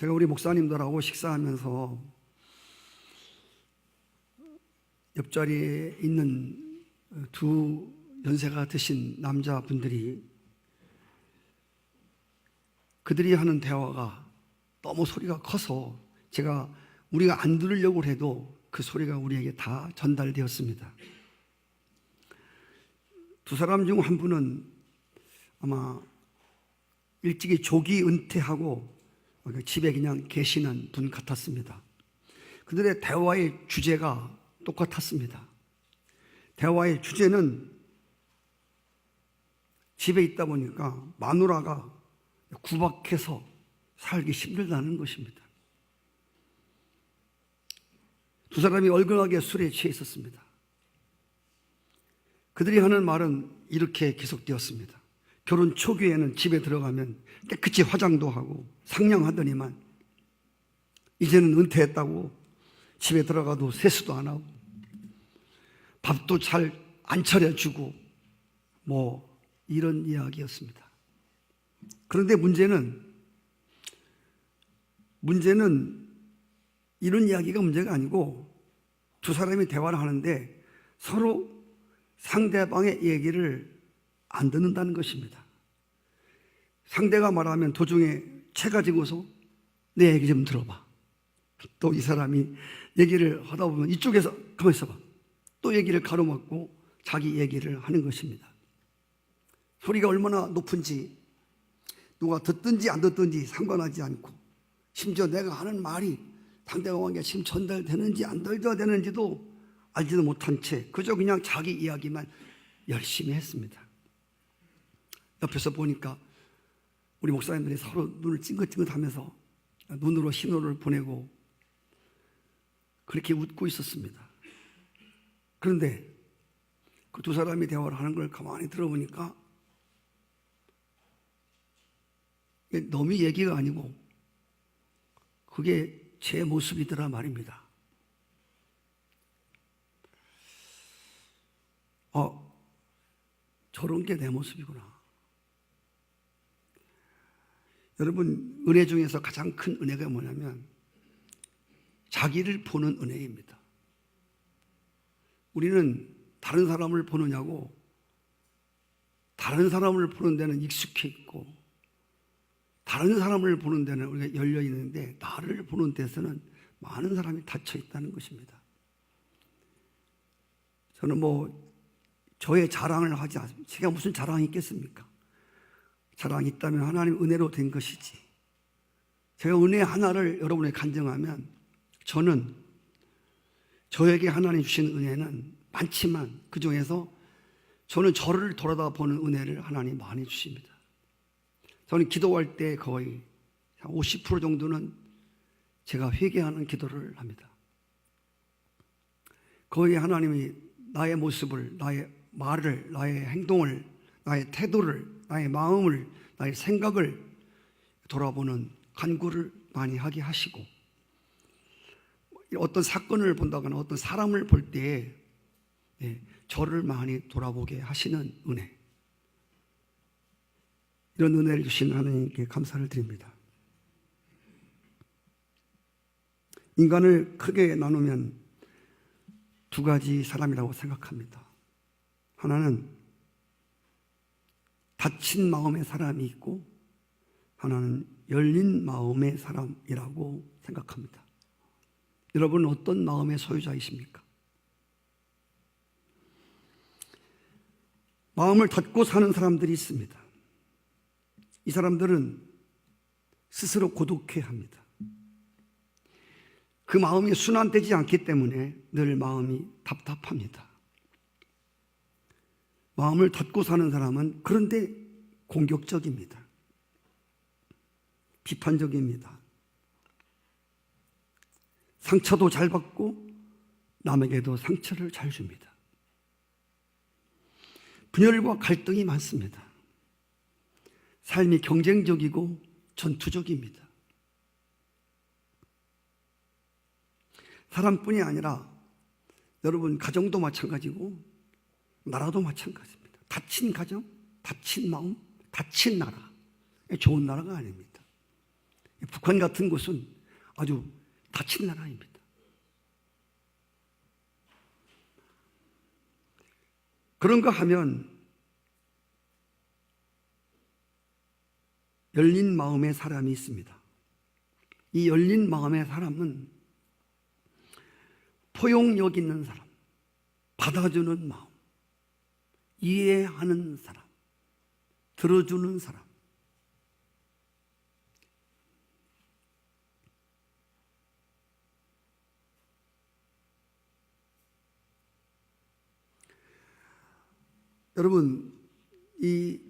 제가 우리 목사님들하고 식사하면서 옆자리에 있는 두 연세가 드신 남자분들이 그들이 하는 대화가 너무 소리가 커서 우리가 안 들으려고 해도 그 소리가 우리에게 다 전달되었습니다. 두 사람 중 한 분은 아마 일찍이 조기 은퇴하고 집에 그냥 계시는 분 같았습니다. 그들의 대화의 주제가 똑같았습니다. 대화의 주제는 집에 있다 보니까 마누라가 구박해서 살기 힘들다는 것입니다. 두 사람이 얼큰하게 술에 취해 있었습니다. 그들이 하는 말은 이렇게 계속되었습니다. 결혼 초기에는 집에 들어가면 깨끗이 화장도 하고 상냥하더니만 이제는 은퇴했다고 집에 들어가도 세수도 안 하고 밥도 잘 안 차려주고 이런 이야기였습니다. 그런데 문제는 이런 이야기가 문제가 아니고 두 사람이 대화를 하는데 서로 상대방의 얘기를 안 듣는다는 것입니다. 상대가 말하면 도중에 채 가지고서 내 얘기 좀 들어봐. 또 이 사람이 얘기를 하다 보면 이쪽에서 가만히 있어봐. 또 얘기를 가로막고 자기 얘기를 하는 것입니다. 소리가 얼마나 높은지 누가 듣든지 안 듣든지 상관하지 않고 심지어 내가 하는 말이 상대방에게 지금 전달되는지 안 전달되는지도 알지도 못한 채 그저 그냥 자기 이야기만 열심히 했습니다. 옆에서 보니까 우리 목사님들이 서로 눈을 찡긋찡긋하면서 눈으로 신호를 보내고 그렇게 웃고 있었습니다. 그런데 그 두 사람이 대화를 하는 걸 가만히 들어보니까 너무 얘기가 아니고 그게 제 모습이더라 말입니다. 저런 게 내 모습이구나. 여러분, 은혜 중에서 가장 큰 은혜가 뭐냐면 자기를 보는 은혜입니다. 우리는 다른 사람을 보느냐고 다른 사람을 보는 데는 익숙해 있고 다른 사람을 보는 데는 우리가 열려 있는데 나를 보는 데서는 많은 사람이 닫혀 있다는 것입니다. 저는 저의 자랑을 하지 않습니다. 제가 무슨 자랑이 있겠습니까? 자랑이 있다면 하나님 은혜로 된 것이지. 제가 은혜 하나를 여러분에게 간증하면 저는 저에게 하나님 주신 은혜는 많지만 그 중에서 저는 저를 돌아다 보는 은혜를 하나님 많이 주십니다. 저는 기도할 때 거의 50% 정도는 제가 회개하는 기도를 합니다. 거의 하나님이 나의 모습을, 나의 말을, 나의 행동을, 나의 태도를, 나의 마음을, 나의 생각을 돌아보는 간구를 많이 하게 하시고 어떤 사건을 본다거나 어떤 사람을 볼 때에 저를 많이 돌아보게 하시는 은혜, 이런 은혜를 주신 하나님께 감사를 드립니다. 인간을 크게 나누면 두 가지 사람이라고 생각합니다. 하나는 닫힌 마음의 사람이 있고 하나는 열린 마음의 사람이라고 생각합니다. 여러분은 어떤 마음의 소유자이십니까? 마음을 닫고 사는 사람들이 있습니다. 이 사람들은 스스로 고독해합니다. 그 마음이 순환되지 않기 때문에 늘 마음이 답답합니다. 마음을 닫고 사는 사람은 그런데 공격적입니다. 비판적입니다. 상처도 잘 받고 남에게도 상처를 잘 줍니다. 분열과 갈등이 많습니다. 삶이 경쟁적이고 전투적입니다. 사람뿐이 아니라 여러분 가정도 마찬가지고 나라도 마찬가지입니다. 닫힌 가정, 닫힌 마음, 닫힌 나라, 좋은 나라가 아닙니다. 북한 같은 곳은 아주 닫힌 나라입니다. 그런가 하면 열린 마음의 사람이 있습니다. 이 열린 마음의 사람은 포용력 있는 사람, 받아주는 마음, 이해하는 사람, 들어주는 사람. 여러분, 이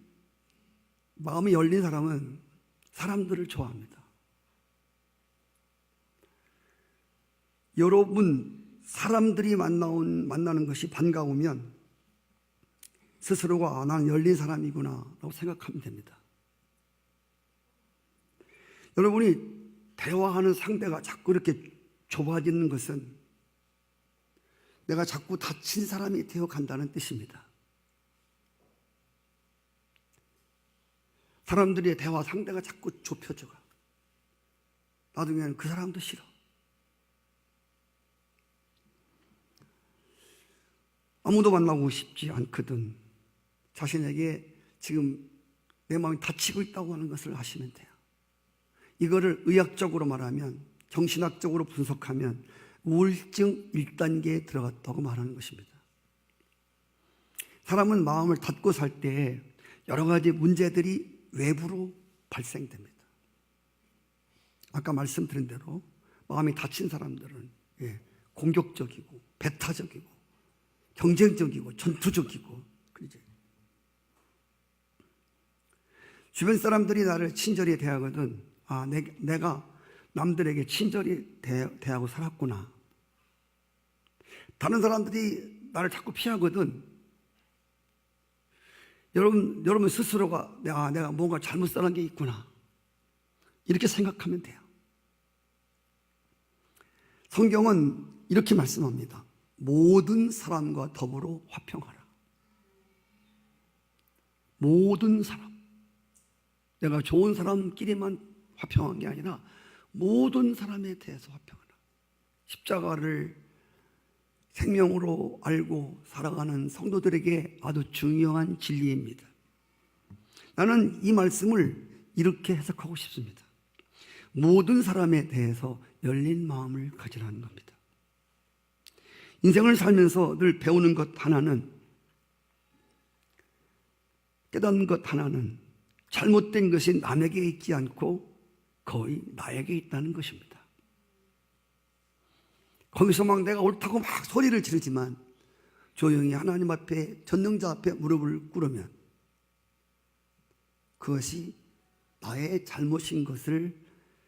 마음이 열린 사람은 사람들을 좋아합니다. 여러분, 사람들이 만나는 것이 반가우면 스스로가 나는 열린 사람이구나 라고 생각하면 됩니다. 여러분이 대화하는 상대가 자꾸 이렇게 좁아지는 것은 내가 자꾸 닫힌 사람이 되어 간다는 뜻입니다. 사람들의 대화 상대가 자꾸 좁혀져가. 나중에는 그 사람도 싫어. 아무도 만나고 싶지 않거든 자신에게 지금 내 마음이 닫히고 있다고 하는 것을 아시면 돼요. 이거를 의학적으로 말하면, 정신학적으로 분석하면 우울증 1단계에 들어갔다고 말하는 것입니다. 사람은 마음을 닫고 살 때 여러 가지 문제들이 외부로 발생됩니다. 아까 말씀드린 대로 마음이 닫힌 사람들은 공격적이고 배타적이고 경쟁적이고 전투적이고 그러지. 주변 사람들이 나를 친절히 대하거든. 내가 남들에게 친절히 대하고 살았구나. 다른 사람들이 나를 자꾸 피하거든. 여러분 스스로가 내가 뭔가 잘못 살은 게 있구나 이렇게 생각하면 돼요. 성경은 이렇게 말씀합니다. 모든 사람과 더불어 화평하라. 모든 사람, 내가 좋은 사람끼리만 화평한 게 아니라 모든 사람에 대해서 화평하라. 십자가를 생명으로 알고 살아가는 성도들에게 아주 중요한 진리입니다. 나는 이 말씀을 이렇게 해석하고 싶습니다. 모든 사람에 대해서 열린 마음을 가지라는 겁니다. 인생을 살면서 늘 배우는 것 하나는, 깨닫는 것 하나는 잘못된 것이 남에게 있지 않고 거의 나에게 있다는 것입니다. 거기서 막 내가 옳다고 막 소리를 지르지만 조용히 하나님 앞에, 전능자 앞에 무릎을 꿇으면 그것이 나의 잘못인 것을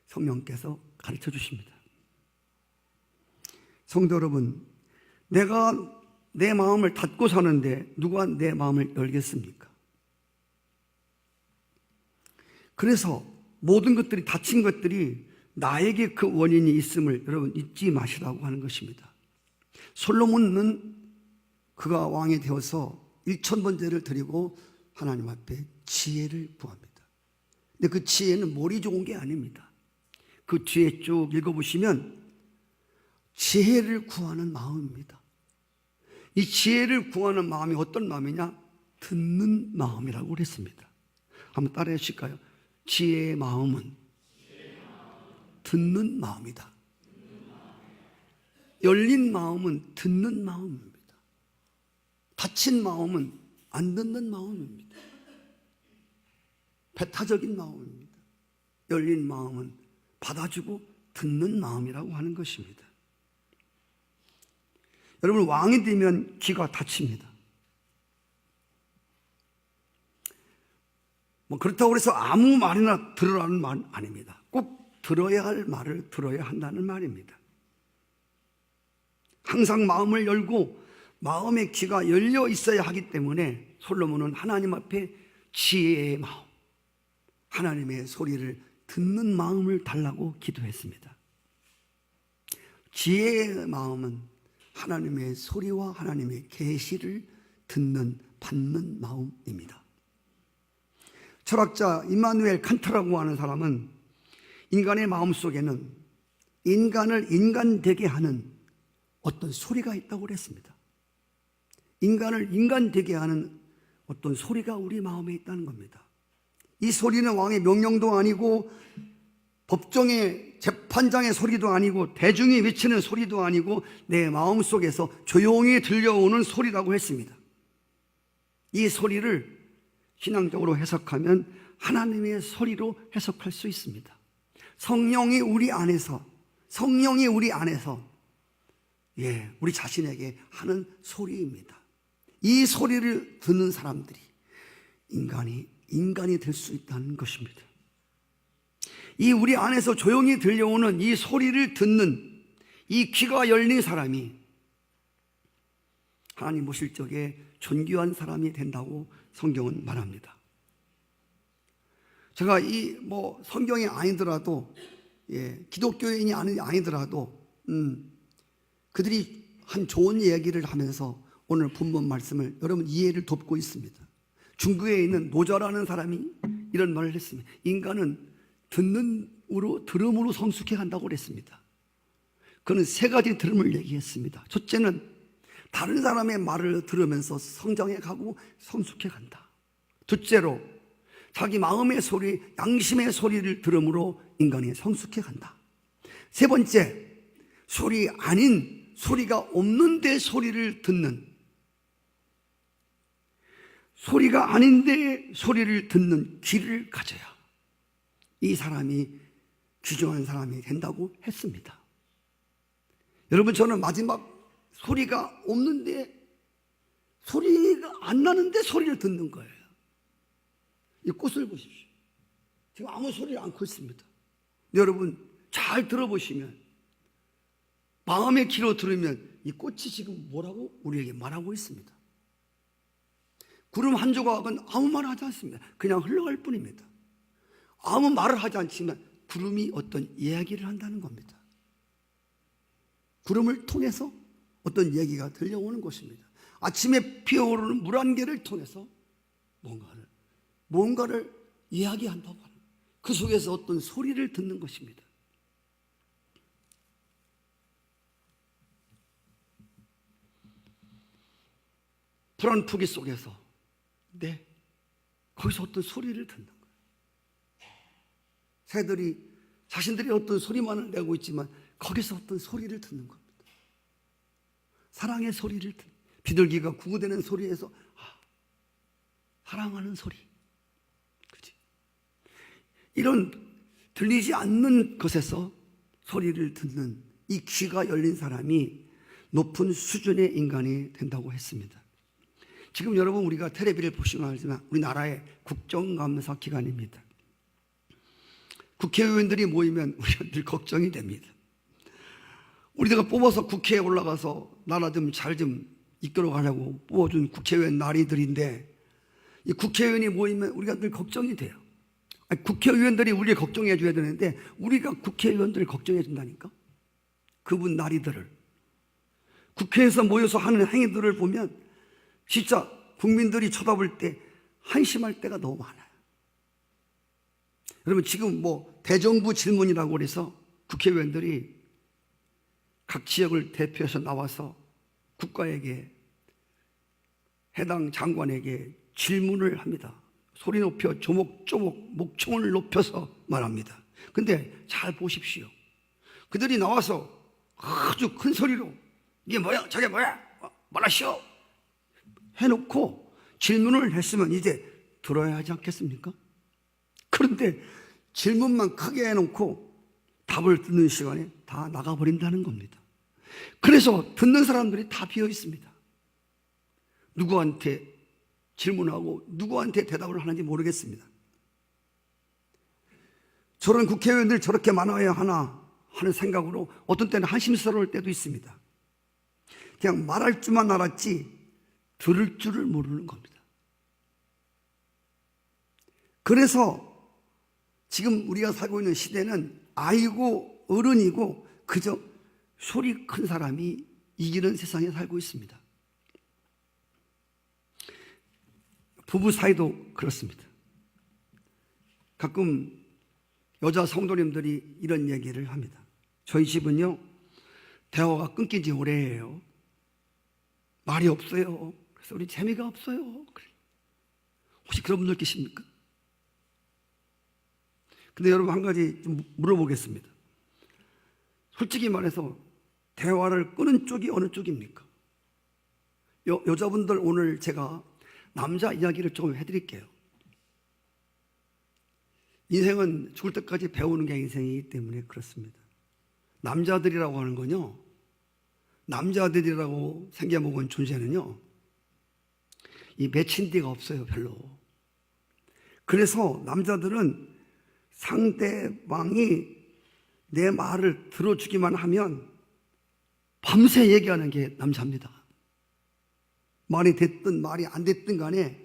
성령께서 가르쳐 주십니다. 성도 여러분, 내가 내 마음을 닫고 사는데 누가 내 마음을 열겠습니까? 그래서 모든 것들이, 닫힌 것들이 나에게 그 원인이 있음을 여러분 잊지 마시라고 하는 것입니다. 솔로몬은 그가 왕이 되어서 1000번제를 드리고 하나님 앞에 지혜를 구합니다. 근데 그 지혜는 머리 좋은 게 아닙니다. 그 뒤에 쭉 읽어보시면 지혜를 구하는 마음입니다. 이 지혜를 구하는 마음이 어떤 마음이냐? 듣는 마음이라고 그랬습니다. 한번 따라해 주실까요? 지혜의 마음은 듣는 마음이다. 열린 마음은 듣는 마음입니다. 닫힌 마음은 안 듣는 마음입니다. 배타적인 마음입니다. 열린 마음은 받아주고 듣는 마음이라고 하는 것입니다. 여러분, 왕이 되면 귀가 닫힙니다. 그렇다고 해서 아무 말이나 들으라는 말 아닙니다. 꼭 들어야 할 말을 들어야 한다는 말입니다. 항상 마음을 열고 마음의 귀가 열려 있어야 하기 때문에 솔로몬은 하나님 앞에 지혜의 마음, 하나님의 소리를 듣는 마음을 달라고 기도했습니다. 지혜의 마음은 하나님의 소리와 하나님의 계시를 듣는, 받는 마음입니다. 철학자 임마누엘 칸트라고 하는 사람은 인간의 마음속에는 인간을 인간되게 하는 어떤 소리가 있다고 그랬습니다. 인간을 인간되게 하는 어떤 소리가 우리 마음에 있다는 겁니다. 이 소리는 왕의 명령도 아니고 법정의 재판장의 소리도 아니고 대중이 외치는 소리도 아니고 내 마음속에서 조용히 들려오는 소리라고 했습니다. 이 소리를 신앙적으로 해석하면 하나님의 소리로 해석할 수 있습니다. 성령이 우리 안에서 우리 자신에게 하는 소리입니다. 이 소리를 듣는 사람들이 인간이 될 수 있다는 것입니다. 이 우리 안에서 조용히 들려오는 이 소리를 듣는 이 귀가 열린 사람이 하나님 보실 적에 존귀한 사람이 된다고 성경은 말합니다. 제가 성경이 아니더라도 기독교인이 아니더라도 그들이 한 좋은 얘기를 하면서 오늘 본문 말씀을 여러분 이해를 돕고 있습니다. 중국에 있는 노저라는 사람이 이런 말을 했습니다. 인간은 들음으로 성숙해 간다고 그랬습니다. 그는 세 가지 들음을 얘기했습니다. 첫째는 다른 사람의 말을 들으면서 성장해 가고 성숙해 간다. 둘째로 자기 마음의 소리, 양심의 소리를 들음으로 인간이 성숙해 간다. 세 번째, 소리가 없는데 소리를 듣는, 소리가 아닌데 소리를 듣는 귀를 가져야 이 사람이 귀중한 사람이 된다고 했습니다. 여러분, 저는 마지막 소리가 없는데, 소리가 안 나는데 소리를 듣는 거예요. 이 꽃을 보십시오. 지금 아무 소리를 않고 있습니다. 여러분 잘 들어보시면, 마음의 귀로 들으면 이 꽃이 지금 뭐라고 우리에게 말하고 있습니다. 구름 한 조각은 아무 말 하지 않습니다. 그냥 흘러갈 뿐입니다. 아무 말을 하지 않지만 구름이 어떤 이야기를 한다는 겁니다. 구름을 통해서 어떤 얘기가 들려오는 것입니다. 아침에 피어오르는 물 한 개를 통해서 뭔가를 이야기한다고 하는, 그 속에서 어떤 소리를 듣는 것입니다. 불안 포기 속에서 거기서 어떤 소리를 듣는 거예요. 새들이 자신들이 어떤 소리만을 내고 있지만 거기서 어떤 소리를 듣는 겁니다. 사랑의 소리를 비둘기가 구구대는 소리에서 사랑하는 소리, 그렇지? 이런 들리지 않는 것에서 소리를 듣는 이 귀가 열린 사람이 높은 수준의 인간이 된다고 했습니다. 지금 여러분 우리가 텔레비를 보시면 알지만 우리나라의 국정감사 기간입니다. 국회의원들이 모이면 우리가 늘 걱정이 됩니다. 우리가 뽑아서 국회에 올라가서 나라 좀 잘 좀 이끌어 가려고 뽑아준 국회의원 나리들인데, 이 국회의원이 모이면 우리가 늘 걱정이 돼요. 국회의원들이 우리를 걱정해 줘야 되는데 우리가 국회의원들을 걱정해 준다니까. 그분 나리들을 국회에서 모여서 하는 행위들을 보면 진짜 국민들이 쳐다볼 때 한심할 때가 너무 많아요. 여러분 지금 대정부 질문이라고 그래서 국회의원들이 각 지역을 대표해서 나와서 국가에게, 해당 장관에게 질문을 합니다. 소리 높여 조목조목 목청을 높여서 말합니다. 근데 잘 보십시오. 그들이 나와서 아주 큰 소리로 이게 뭐야, 저게 뭐야, 말하시오 해놓고 질문을 했으면 이제 들어야 하지 않겠습니까? 그런데 질문만 크게 해놓고 답을 듣는 시간에 다 나가버린다는 겁니다. 그래서 듣는 사람들이 다 비어 있습니다. 누구한테 질문하고 누구한테 대답을 하는지 모르겠습니다. 저런 국회의원들 저렇게 많아야 하나 하는 생각으로 어떤 때는 한심스러울 때도 있습니다. 그냥 말할 줄만 알았지 들을 줄을 모르는 겁니다. 그래서 지금 우리가 살고 있는 시대는 아이고 어른이고 그저 소리 큰 사람이 이기는 세상에 살고 있습니다. 부부 사이도 그렇습니다. 가끔 여자 성도님들이 이런 얘기를 합니다. 저희 집은요, 대화가 끊긴 지 오래예요. 말이 없어요. 그래서 우리 재미가 없어요. 혹시 그런 분들 계십니까? 근데 여러분, 한 가지 좀 물어보겠습니다. 솔직히 말해서 대화를 끄는 쪽이 어느 쪽입니까? 여자분들, 오늘 제가 남자 이야기를 조금 해드릴게요. 인생은 죽을 때까지 배우는 게 인생이기 때문에 그렇습니다. 남자들이라고 하는 건요, 남자들이라고 생겨먹은 존재는요, 이 맺힌 데가 없어요, 별로. 그래서 남자들은 상대방이 내 말을 들어주기만 하면 밤새 얘기하는 게 남자입니다. 말이 됐든 말이 안 됐든 간에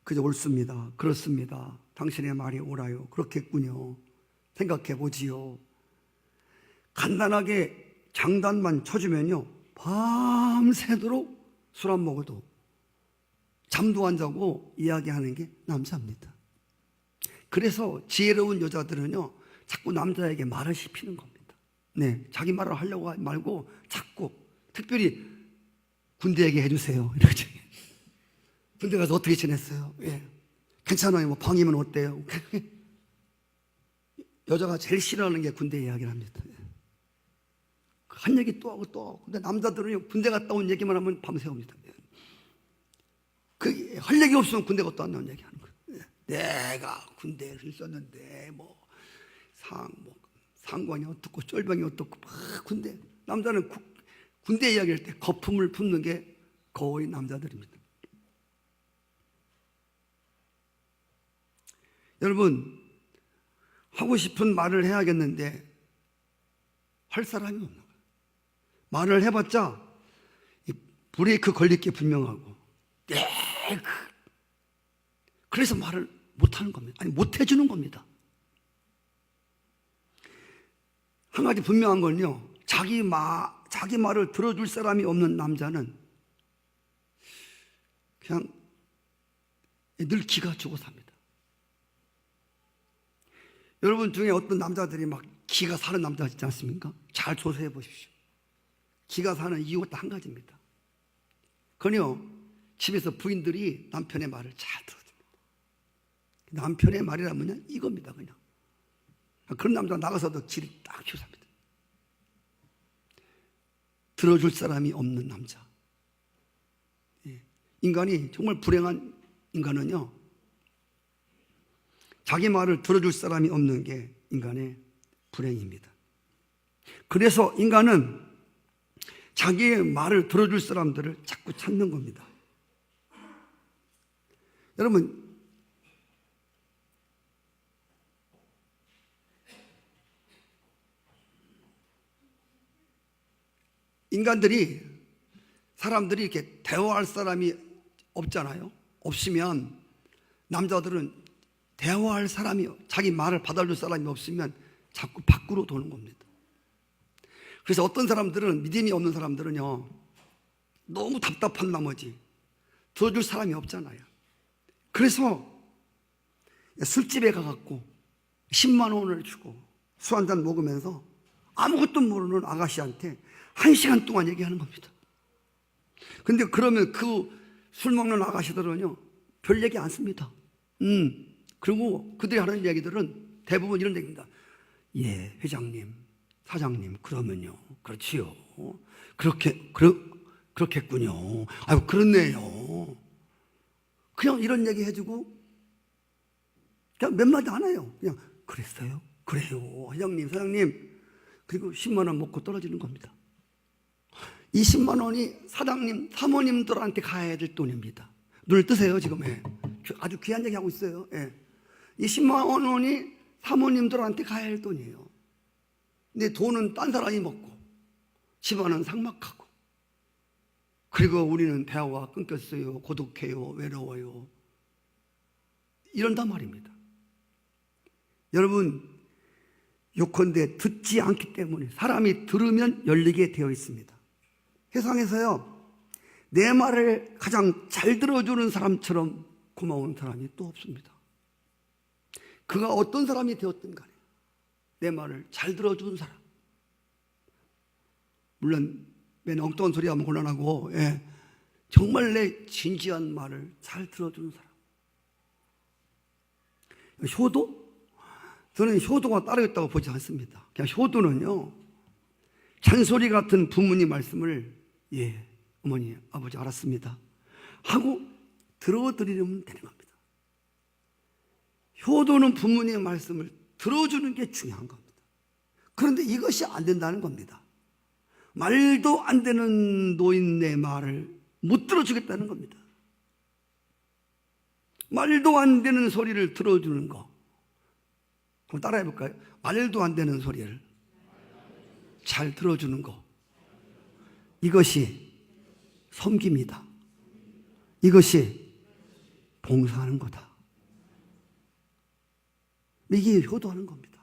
그저 옳습니다. 그렇습니다. 당신의 말이 옳아요. 그렇겠군요. 생각해 보지요. 간단하게 장단만 쳐주면요, 밤새도록 술 안 먹어도 잠도 안 자고 이야기하는 게 남자입니다. 그래서 지혜로운 여자들은요, 자꾸 남자에게 말을 씹히는 겁니다. 네, 자기 말을 하려고 말고 자꾸 특별히 군대 얘기해 주세요. 이러지. 군대 가서 어떻게 지냈어요? 예. 괜찮아요. 뭐 방이면 어때요? 여자가 제일 싫어하는 게 군대 이야기를 합니다. 한 얘기 또 하고 또 하고. 근데 남자들은 군대 갔다 온 얘기만 하면 밤새웁니다. 할 얘기 없으면 군대 갔다 왔다는 얘기 하는 거예요. 내가 군대를 있었는데 상관이 어떻고 쫄병이 어떻고 막 군대. 남자는 군대 이야기할 때 거품을 품는 게 거의 남자들입니다. 여러분, 하고 싶은 말을 해야겠는데 할 사람이 없는 거예요. 말을 해봤자 브레이크 걸릴 게 분명하고, 그래서 말을 못하는 겁니다. 아니, 못해주는 겁니다. 한 가지 분명한 건요, 자기 말을 들어줄 사람이 없는 남자는 그냥 늘 기가 죽어 삽니다. 여러분 중에 어떤 남자들이 막 기가 사는 남자 있지 않습니까? 잘 조사해 보십시오. 기가 사는 이유가 딱 한 가지입니다. 그건요, 집에서 부인들이 남편의 말을 잘 들어줍니다. 남편의 말이라면요, 이겁니다. 그냥 그런 남자가 나가서도 기를 딱 키워삽니다. 들어줄 사람이 없는 남자. 인간이 정말 불행한 인간은요, 자기 말을 들어줄 사람이 없는 게 인간의 불행입니다. 그래서 인간은 자기의 말을 들어줄 사람들을 자꾸 찾는 겁니다. 여러분, 사람들이 이렇게 대화할 사람이 없잖아요. 없으면 남자들은 대화할 사람이, 자기 말을 받아줄 사람이 없으면 자꾸 밖으로 도는 겁니다. 그래서 어떤 사람들은, 믿음이 없는 사람들은요, 너무 답답한 나머지 들어줄 사람이 없잖아요. 그래서 술집에 가갖고 10만 원을 주고 술 한잔 먹으면서 아무것도 모르는 아가씨한테 1시간 동안 얘기하는 겁니다. 근데 그러면 그 술 먹는 아가씨들은요, 별 얘기 안 씁니다. 그리고 그들이 하는 얘기들은 대부분 이런 얘기입니다. 예, 회장님, 사장님, 그러면요, 그렇지요. 그렇겠군요. 아유, 그렇네요. 그냥 이런 얘기 해주고, 그냥 몇 마디 안 해요. 그냥, 그랬어요? 그래요. 회장님, 사장님. 그리고 10만 원 먹고 떨어지는 겁니다. 이 10만 원이 사장님, 사모님들한테 가야 될 돈입니다. 눈을 뜨세요, 지금. 아주 귀한 얘기 하고 있어요. 이 10만 원이 사모님들한테 가야 할 돈이에요. 근데 돈은 딴 사람이 먹고 집안은 삭막하고, 그리고 우리는 대화가 끊겼어요. 고독해요. 외로워요. 이런단 말입니다. 여러분, 요컨대 듣지 않기 때문에, 사람이 들으면 열리게 되어 있습니다. 세상에서요, 내 말을 가장 잘 들어주는 사람처럼 고마운 사람이 또 없습니다. 그가 어떤 사람이 되었든 간에 내 말을 잘 들어주는 사람. 물론 맨 엉뚱한 소리 하면 곤란하고, 정말 내 진지한 말을 잘 들어주는 사람. 효도? 저는 효도가 따로 있다고 보지 않습니다. 그냥 효도는요, 잔소리 같은 부모님 말씀을 어머니 아버지 알았습니다 하고 들어드리면 되는 겁니다. 효도는 부모님의 말씀을 들어주는 게 중요한 겁니다. 그런데 이것이 안 된다는 겁니다. 말도 안 되는 노인의 말을 못 들어주겠다는 겁니다. 말도 안 되는 소리를 들어주는 거. 그럼 따라해 볼까요? 말도 안 되는 소리를 잘 들어주는 거. 이것이 섬깁니다. 이것이 봉사하는 거다. 이게 효도하는 겁니다.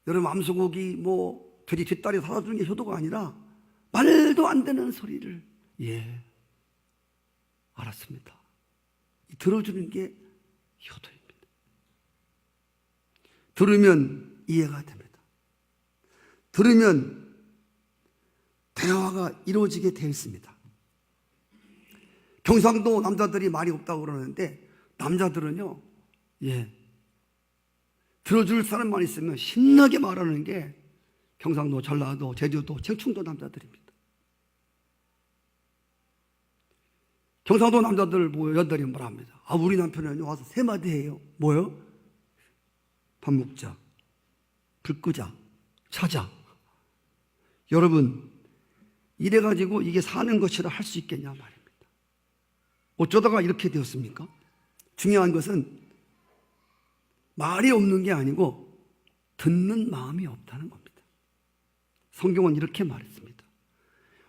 여러분, 암소고기 돼지 뒷다리 사다주는 게 효도가 아니라 말도 안 되는 소리를 알았습니다. 들어주는 게 효도입니다. 들으면 이해가 됩니다. 들으면 대화가 이루어지게 되어 있습니다. 경상도 남자들이 말이 없다고 그러는데 남자들은요, 들어줄 사람만 있으면 신나게 말하는 게 경상도, 전라도, 제주도, 청충도 남자들입니다. 경상도 남자들 여자들이 말합니다. 우리 남편은 와서 세 마디 해요. 뭐요? 밥 먹자, 불 끄자, 자자. 여러분, 이래가지고 이게 사는 것이라 할 수 있겠냐 말입니다. 어쩌다가 이렇게 되었습니까? 중요한 것은 말이 없는 게 아니고 듣는 마음이 없다는 겁니다. 성경은 이렇게 말했습니다.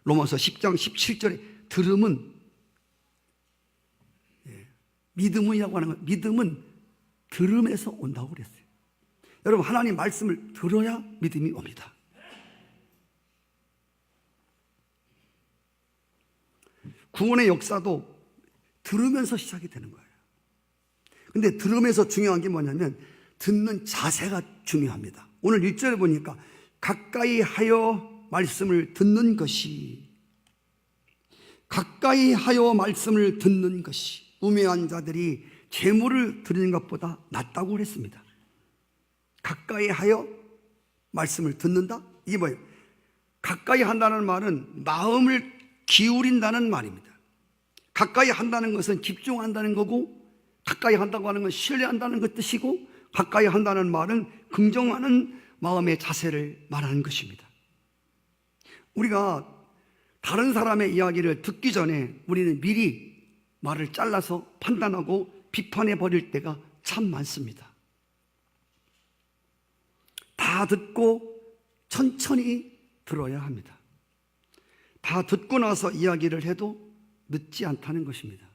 로마서 10장 17절에 들음은 믿음이라고 하는 건, 믿음은 들음에서 온다고 그랬어요. 여러분, 하나님 말씀을 들어야 믿음이 옵니다. 구원의 역사도 들으면서 시작이 되는 거예요. 근데 들으면서 중요한 게 뭐냐면 듣는 자세가 중요합니다. 오늘 1절에 보니까 가까이 하여 말씀을 듣는 것이, 가까이 하여 말씀을 듣는 것이 우매한 자들이 재물을 드리는 것보다 낫다고 그랬습니다. 가까이 하여 말씀을 듣는다? 이게 뭐예요? 가까이 한다는 말은 마음을 기울인다는 말입니다. 가까이 한다는 것은 집중한다는 거고, 가까이 한다고 하는 건 신뢰한다는 것 뜻이고, 가까이 한다는 말은 긍정하는 마음의 자세를 말하는 것입니다. 우리가 다른 사람의 이야기를 듣기 전에 우리는 미리 말을 잘라서 판단하고 비판해 버릴 때가 참 많습니다. 다 듣고 천천히 들어야 합니다. 다 듣고 나서 이야기를 해도 늦지 않다는 것입니다.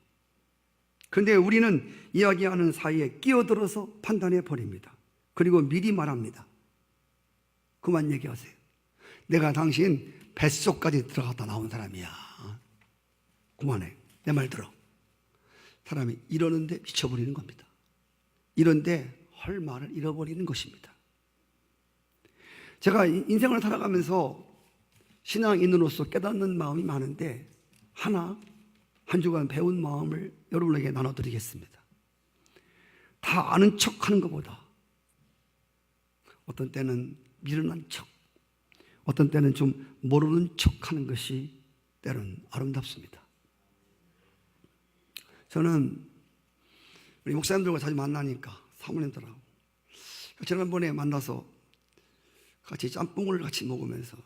그런데 우리는 이야기하는 사이에 끼어들어서 판단해 버립니다. 그리고 미리 말합니다. 그만 얘기하세요. 내가 당신 뱃속까지 들어갔다 나온 사람이야. 그만해. 내 말 들어. 사람이 이러는데 미쳐버리는 겁니다. 이런데 할 말을 잃어버리는 것입니다. 제가 인생을 살아가면서 신앙인으로서 깨닫는 마음이 많은데 한 주간 배운 마음을 여러분에게 나눠드리겠습니다. 다 아는 척하는 것보다 어떤 때는 미련한 척, 어떤 때는 좀 모르는 척하는 것이 때로는 아름답습니다. 저는 우리 목사님들과 자주 만나니까, 사모님들하고 지난번에 만나서 같이 짬뽕을 같이 먹으면서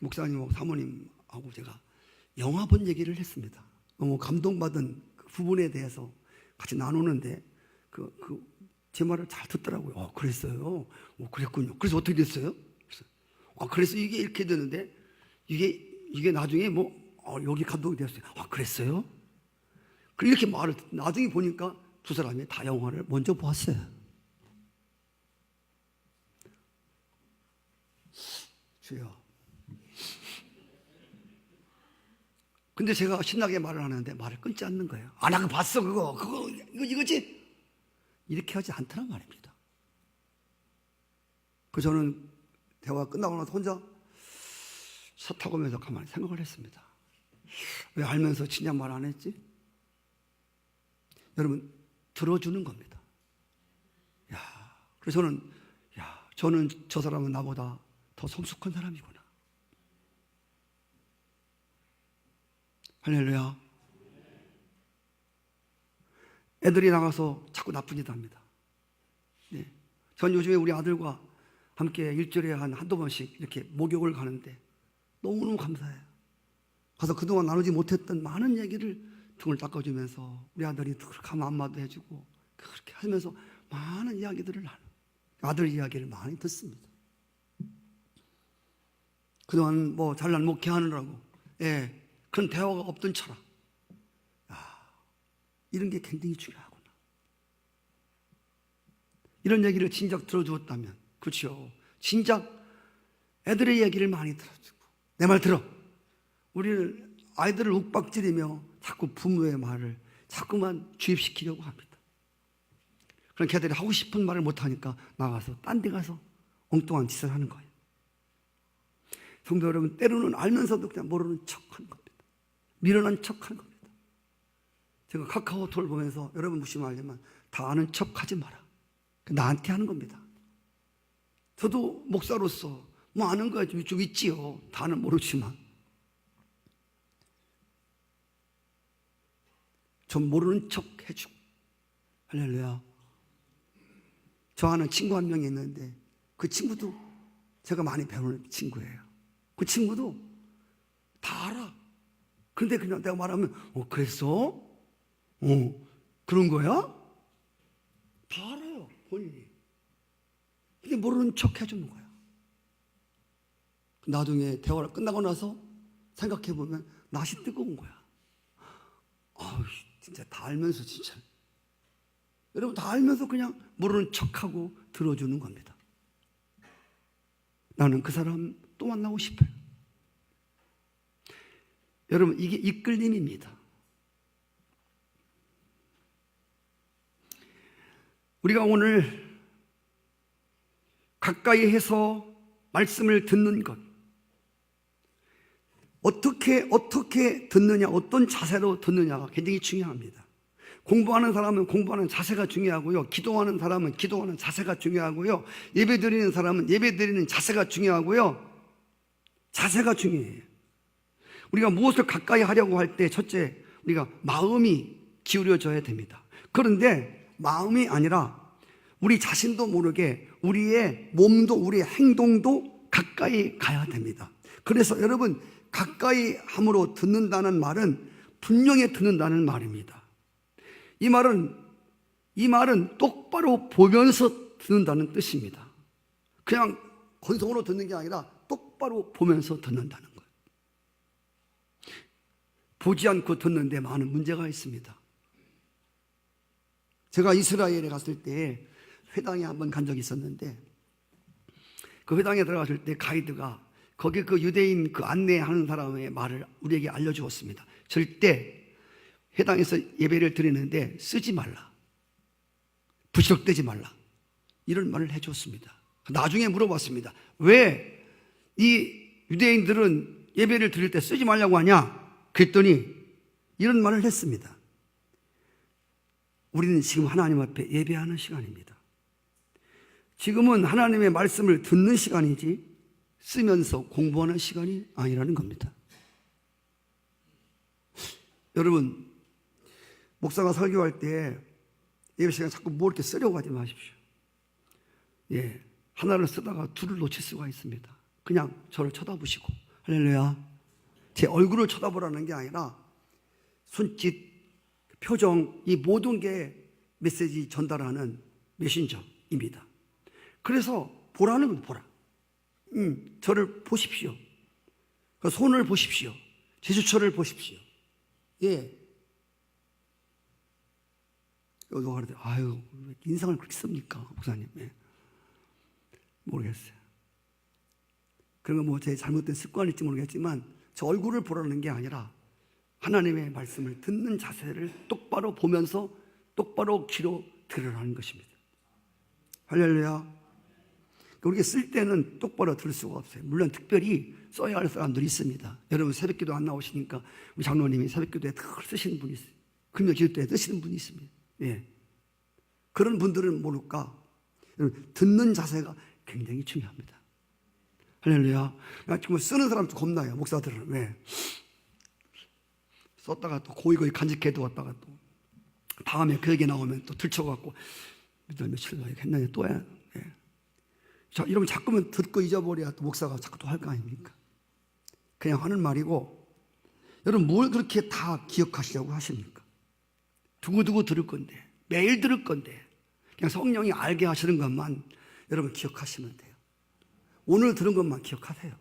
목사님하고 사모님하고 제가 영화 본 얘기를 했습니다. 너무 감동받은 그 부분에 대해서 같이 나누는데 제 말을 잘 듣더라고요. 그랬어요. 그랬군요. 그래서 어떻게 됐어요? 그래서 이게 이렇게 되는데 이게 나중에 여기 감독이 됐어요. 그랬어요? 이렇게 말을 나중에 보니까 두 사람이 다 영화를 먼저 보았어요. 주여. 근데 제가 신나게 말을 하는데 말을 끊지 않는 거예요. 나 그거 봤어, 그거 이거지? 이렇게 하지 않더란 말입니다. 그 저는 대화가 끝나고 나서 혼자 차 타고 오면서 가만히 생각을 했습니다. 왜 알면서 진작 말 안 했지? 여러분, 들어주는 겁니다. 그래서 저는 저 사람은 나보다 더 성숙한 사람이구나. 할렐루야. 애들이 나가서 자꾸 나쁜 짓 합니다. 네. 전 요즘에 우리 아들과 함께 일주일에 한두 번씩 이렇게 목욕을 가는데 너무너무 감사해요. 가서 그동안 나누지 못했던 많은 얘기를 등을 닦아주면서 우리 아들이 그렇게 하면 안마도 해주고 그렇게 하면서 많은 이야기들을 나눠. 아들 이야기를 많이 듣습니다. 그동안 뭐 잘난 목회하느라고 그런 대화가 없던 차라. 이런 게 굉장히 중요하구나. 이런 얘기를 진작 들어주었다면, 그렇죠. 진작 애들의 얘기를 많이 들어주고 내 말 들어. 우리는 아이들을 욱박지르며 자꾸 부모의 말을 자꾸만 주입시키려고 합니다. 그럼 걔들이 하고 싶은 말을 못하니까 나가서 딴 데 가서 엉뚱한 짓을 하는 거예요. 성도 여러분, 때로는 알면서도 그냥 모르는 척하는 겁니다. 미련한 척하는 겁니다. 제가 카카오톡을 보면서 여러분 무심하지만 다 아는 척하지 마라. 나한테 하는 겁니다. 저도 목사로서 뭐 아는 거 좀 있지요. 다는 모르지만 좀 모르는 척 해주고. 할렐루야. 저 아는 친구 한 명이 있는데 그 친구도 제가 많이 배우는 친구예요. 그 친구도 다 알아. 그런데 그냥 내가 말하면 그랬어? 그런 거야? 다 알아요, 본인이. 근데 모르는 척 해주는 거야. 나중에 대화가 끝나고 나서 생각해보면 낯이 뜨거운 거야. 진짜 다 알면서 진짜. 여러분 다 알면서 그냥 모르는 척하고 들어주는 겁니다. 나는 그 사람 또 만나고 싶어요. 여러분 이게 이끌림입니다. 우리가 오늘 가까이 해서 말씀을 듣는 것, 어떻게 듣느냐, 어떤 자세로 듣느냐가 굉장히 중요합니다. 공부하는 사람은 공부하는 자세가 중요하고요. 기도하는 사람은 기도하는 자세가 중요하고요. 예배 드리는 사람은 예배 드리는 자세가 중요하고요. 자세가 중요해요. 우리가 무엇을 가까이 하려고 할 때 첫째, 우리가 마음이 기울여져야 됩니다. 그런데 마음이 아니라 우리 자신도 모르게 우리의 몸도 우리의 행동도 가까이 가야 됩니다. 그래서 여러분, 가까이 함으로 듣는다는 말은 분명히 듣는다는 말입니다. 이 말은 똑바로 보면서 듣는다는 뜻입니다. 그냥 건성으로 듣는 게 아니라 똑바로 보면서 듣는다는 거예요. 보지 않고 듣는데 많은 문제가 있습니다. 제가 이스라엘에 갔을 때 회당에 한번 간 적이 있었는데 그 회당에 들어갔을 때 가이드가 거기 그 유대인 그 안내하는 사람의 말을 우리에게 알려주었습니다. 절대 회당에서 예배를 드리는데 쓰지 말라, 부시럭대지 말라, 이런 말을 해줬습니다. 나중에 물어봤습니다. 왜 이 유대인들은 예배를 드릴 때 쓰지 말라고 하냐? 그랬더니 이런 말을 했습니다. 우리는 지금 하나님 앞에 예배하는 시간입니다. 지금은 하나님의 말씀을 듣는 시간이지 쓰면서 공부하는 시간이 아니라는 겁니다. 여러분, 목사가 설교할 때 예배 시간에 자꾸 뭐 이렇게 쓰려고 하지 마십시오. 하나를 쓰다가 둘을 놓칠 수가 있습니다. 그냥 저를 쳐다보시고, 할렐루야, 제 얼굴을 쳐다보라는 게 아니라 손짓, 표정, 이 모든 게 메시지 전달하는 메신저입니다. 그래서 보라는 건 보라. 저를 보십시오. 그 손을 보십시오. 제주처를 보십시오. 누가 그러더니 아유, 왜 인상을 그렇게 씁니까, 목사님? 모르겠어요. 그런 건 뭐 제 잘못된 습관일지 모르겠지만 저 얼굴을 보라는 게 아니라 하나님의 말씀을 듣는 자세를 똑바로 보면서 똑바로 귀로 들으라는 것입니다. 할렐루야. 우리가 쓸 때는 똑바로 들을 수가 없어요. 물론 특별히 써야 할 사람들이 있습니다. 여러분 새벽기도 안 나오시니까 우리 장로님이 새벽기도에 늘 쓰시는 분이 있어요. 금요 기도에 쓰시는 분이 있습니다. 예. 그런 분들은 모를까? 듣는 자세가 굉장히 중요합니다. 할렐루야. 정말 쓰는 사람도 겁나요. 목사들은. 왜? 썼다가 또 고이고이 간직해두었다가 또 다음에 그 얘기 나오면 또 들춰갖고 며칠 전에 했는데 또 해. 예. 자, 이러면 자꾸만 듣고 잊어버려야 또 목사가 자꾸 또 할 거 아닙니까? 그냥 하는 말이고, 여러분 뭘 그렇게 다 기억하시려고 하십니까? 두고두고 들을 건데, 매일 들을 건데, 그냥 성령이 알게 하시는 것만 여러분 기억하시면 돼요. 오늘 들은 것만 기억하세요.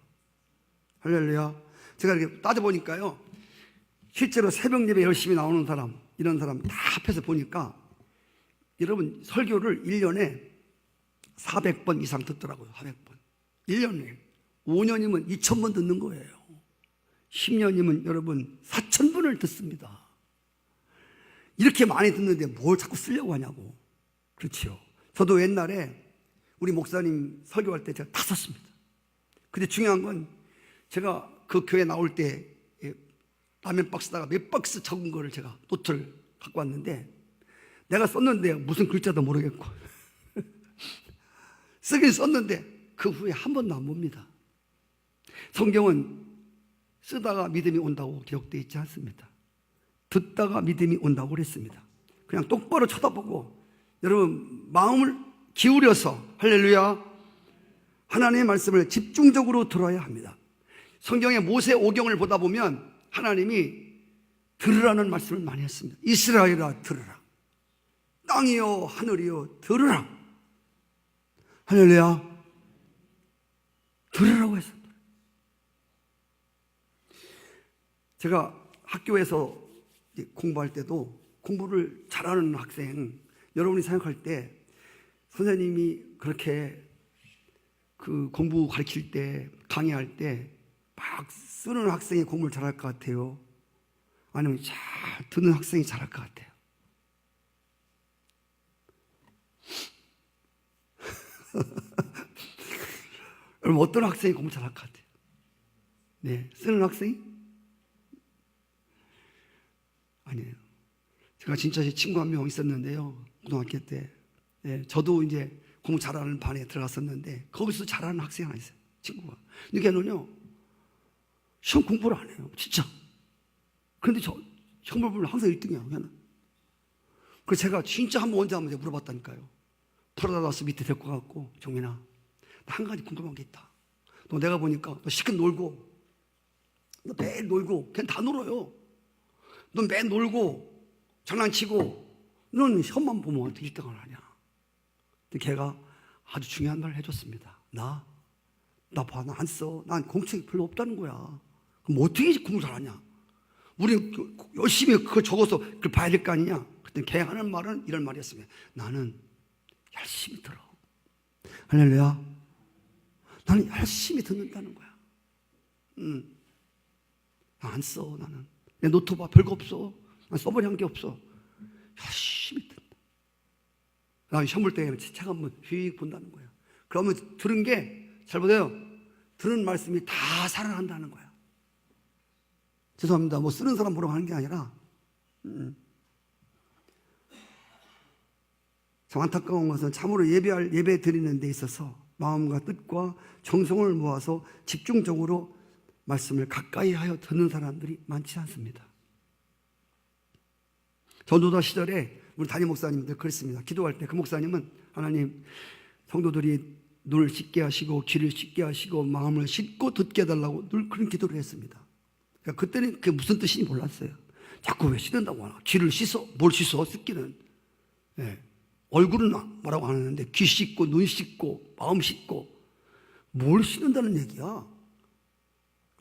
할렐루야. 제가 이렇게 따져보니까요, 실제로 새벽 예배 열심히 나오는 사람, 이런 사람 다 합해서 보니까 여러분 설교를 1년에 400번 이상 듣더라고요. 400번. 1년에. 5년이면 2000번 듣는 거예요. 10년이면 여러분 4000번을 듣습니다. 이렇게 많이 듣는데 뭘 자꾸 쓰려고 하냐고. 그렇지요. 저도 옛날에 우리 목사님 설교할 때 제가 다 썼습니다. 근데 중요한 건 제가 그 교회 나올 때 라면 박스다가 몇 박스 적은 거를 제가 노트를 갖고 왔는데 내가 썼는데 무슨 글자도 모르겠고 쓰긴 썼는데 그 후에 한 번도 안 봅니다. 성경은 쓰다가 믿음이 온다고 기록되어 있지 않습니다. 듣다가 믿음이 온다고 그랬습니다. 그냥 똑바로 쳐다보고 여러분 마음을 기울여서 할렐루야 하나님의 말씀을 집중적으로 들어야 합니다. 성경의 모세 오경을 보다 보면 하나님이 들으라는 말씀을 많이 했습니다. 이스라엘아 들으라. 땅이여 하늘이여 들으라. 할렐루야. 들으라고 했습니다. 제가 학교에서 공부할 때도 공부를 잘하는 학생, 여러분이 생각할 때 선생님이 그렇게 그 공부 가르칠 때, 강의할 때 막 쓰는 학생이 공부를 잘할 것 같아요? 아니면 잘 듣는 학생이 잘할 것 같아요? 여러분 어떤 학생이 공부 잘할 것 같아요? 네, 쓰는 학생이? 아니에요. 제가 진짜 제 친구 한 명 있었는데요. 고등학교 때. 네, 저도 이제 공부 잘하는 반에 들어갔었는데 거기서 잘하는 학생이 하나 있어요. 친구가. 근데 걔는요. 시험 공부를 안 해요. 진짜. 그런데 시험 보면 항상 1등이야. 걔는. 그래서 제가 진짜 언제 한번 물어봤다니까요. 프라다다스 밑에 데리고 가갖고 정민아 나 한 가지 궁금한 게 있다. 너 내가 보니까 너 시간 놀고 너 매일 놀고 걔는 다 놀아요. 너 매일 놀고 장난치고 너는 시험만 보면 어떻게 1등을 하냐. 근데 걔가 아주 중요한 말을 해줬습니다. 나 봐, 나 안 써. 난 공책이 별로 없다는 거야. 그럼 어떻게 공부 잘하냐? 우리 열심히 그거 적어서 그걸 봐야 될 거 아니냐? 그때 걔 하는 말은 이런 말이었습니다. 나는 열심히 들어. 할렐루야. 나는 열심히 듣는다는 거야. 안 써, 나는. 내 노트 봐, 별거 없어. 난 써버린 게 없어. 열심히 듣는다. 나 시험 볼 때 책 한번 휙 본다는 거야. 그러면 들은 게, 잘 보세요. 들은 말씀이 다 살아난다는 거야. 죄송합니다. 뭐 쓰는 사람 보러 가는 게 아니라, 참 안타까운 것은 참으로 예배 드리는 데 있어서 마음과 뜻과 정성을 모아서 집중적으로 말씀을 가까이 하여 듣는 사람들이 많지 않습니다. 전도자 시절에 우리 담임 목사님들 그랬습니다. 기도할 때 그 목사님은 하나님 성도들이 눈을 씻게 하시고 귀를 씻게 하시고 마음을 씻고 듣게 해달라고 늘 그런 기도를 했습니다. 그러니까 그때는 그게 무슨 뜻인지 몰랐어요. 자꾸 왜 씻는다고 하나. 귀를 씻어. 뭘 씻어? 씻기는. 네. 얼굴은 뭐라고 하는데 귀 씻고 눈 씻고 마음 씻고 뭘 씻는다는 얘기야.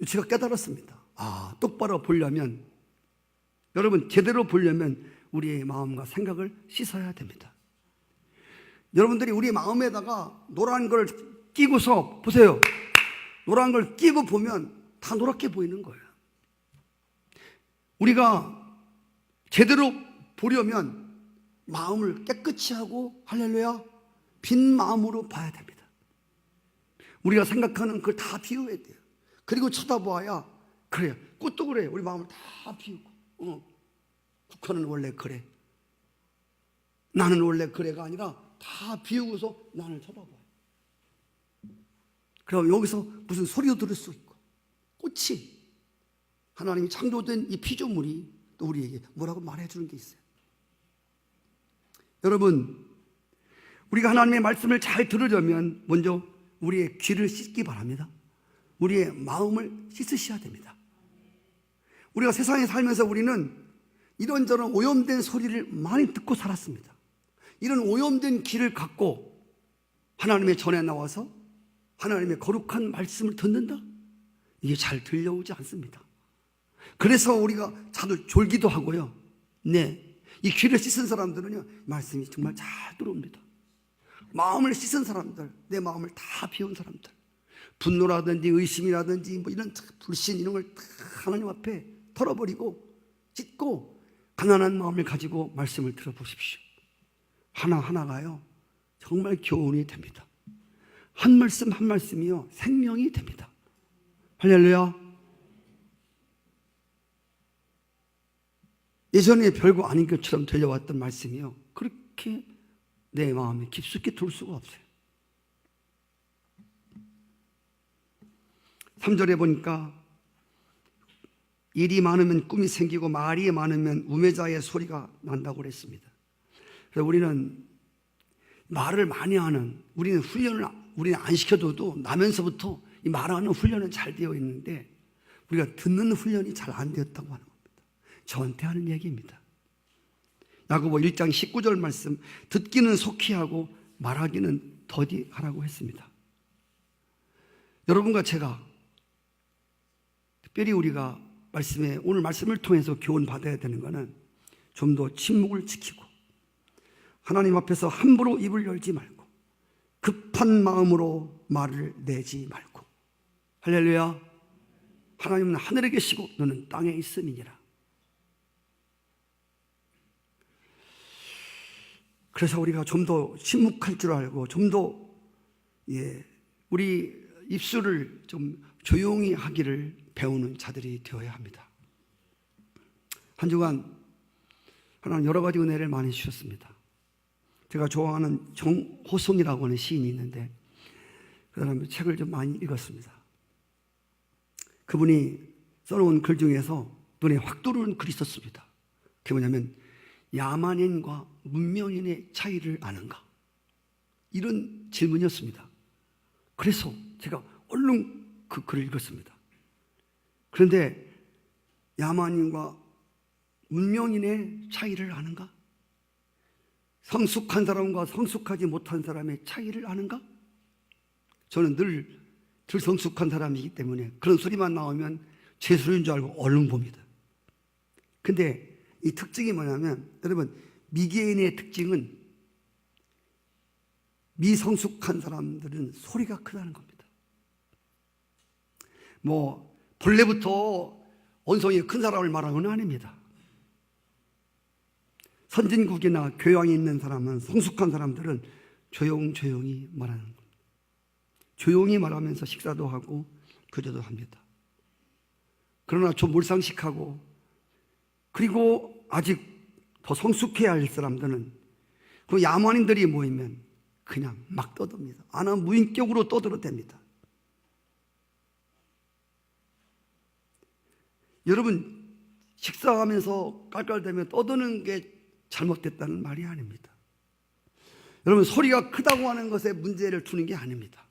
제가 깨달았습니다. 아, 똑바로 보려면 여러분 제대로 보려면 우리의 마음과 생각을 씻어야 됩니다. 여러분들이 우리 마음에다가 노란 걸 끼고서 보세요. 노란 걸 끼고 보면 다 노랗게 보이는 거예요. 우리가 제대로 보려면 마음을 깨끗이 하고, 할렐루야, 빈 마음으로 봐야 됩니다. 우리가 생각하는 그걸 다 비워야 돼요. 그리고 쳐다보아야, 그래요, 꽃도 그래, 우리 마음을 다 비우고, 국화는 원래 그래, 나는 원래 그래가 아니라 다 비우고서 나를 쳐다봐요. 그럼 여기서 무슨 소리도 들을 수 있고, 꽃이, 하나님이 창조된 이 피조물이 또 우리에게 뭐라고 말해주는 게 있어요. 여러분, 우리가 하나님의 말씀을 잘 들으려면 먼저 우리의 귀를 씻기 바랍니다. 우리의 마음을 씻으셔야 됩니다. 우리가 세상에 살면서 우리는 이런저런 오염된 소리를 많이 듣고 살았습니다. 이런 오염된 귀를 갖고 하나님의 전에 나와서 하나님의 거룩한 말씀을 듣는다? 이게 잘 들려오지 않습니다. 그래서 우리가 자주 졸기도 하고요. 네, 이 귀를 씻은 사람들은요, 말씀이 정말 잘 들어옵니다. 마음을 씻은 사람들, 내 마음을 다 비운 사람들, 분노라든지 의심이라든지 뭐 이런 불신 이런 걸 다 하나님 앞에 털어버리고 찢고 가난한 마음을 가지고 말씀을 들어보십시오. 하나하나가요 정말 교훈이 됩니다. 한 말씀 한 말씀이요 생명이 됩니다. 할렐루야. 예전에 별거 아닌 것처럼 들려왔던 말씀이요 그렇게 내 마음에 깊숙이 들어올 수가 없어요. 3절에 보니까 일이 많으면 꿈이 생기고 말이 많으면 우매자의 소리가 난다고 그랬습니다. 그래서 우리는 말을 많이 하는, 우리는 훈련을 우리는 안 시켜줘도 나면서부터 이 말하는 훈련은 잘 되어 있는데 우리가 듣는 훈련이 잘 안 되었다고 하는 겁니다. 저한테 하는 얘기입니다. 야고보 1장 19절 말씀, 듣기는 속히 하고 말하기는 더디하라고 했습니다. 여러분과 제가 특별히 우리가 오늘 말씀을 통해서 교훈 받아야 되는 것은 좀 더 침묵을 지키고 하나님 앞에서 함부로 입을 열지 말고 급한 마음으로 말을 내지 말고, 할렐루야. 하나님은 하늘에 계시고 너는 땅에 있음이니라. 그래서 우리가 좀 더 침묵할 줄 알고 좀 더 우리 입술을 좀 조용히 하기를 배우는 자들이 되어야 합니다. 한 주간 하나님 여러 가지 은혜를 많이 주셨습니다. 제가 좋아하는 정호성이라고 하는 시인이 있는데 그 사람의 책을 좀 많이 읽었습니다. 그분이 써놓은 글 중에서 눈에 확 들어오는 글이 있었습니다. 그게 뭐냐면 야만인과 문명인의 차이를 아는가? 이런 질문이었습니다. 그래서 제가 얼른 그 글을 읽었습니다. 그런데 야만인과 문명인의 차이를 아는가? 성숙한 사람과 성숙하지 못한 사람의 차이를 아는가? 저는 늘 성숙한 사람이기 때문에 그런 소리만 나오면 제 소리인 줄 알고 얼른 봅니다. 근데 이 특징이 뭐냐면, 여러분, 미개인의 특징은 미성숙한 사람들은 소리가 크다는 겁니다. 뭐 본래부터 언성이 큰 사람을 말하는 건 아닙니다. 선진국이나 교양이 있는 사람은, 성숙한 사람들은 조용히 말하는 겁니다. 조용히 말하면서 식사도 하고 교제도 합니다. 그러나 좀 몰상식하고 그리고 아직 더 성숙해야 할 사람들은 그 야만인들이 모이면 그냥 막 떠듭니다. 아나 무인격으로 떠들어댑니다. 여러분, 식사하면서 깔깔대며 떠드는 게 잘못됐다는 말이 아닙니다. 여러분, 소리가 크다고 하는 것에 문제를 두는 게 아닙니다.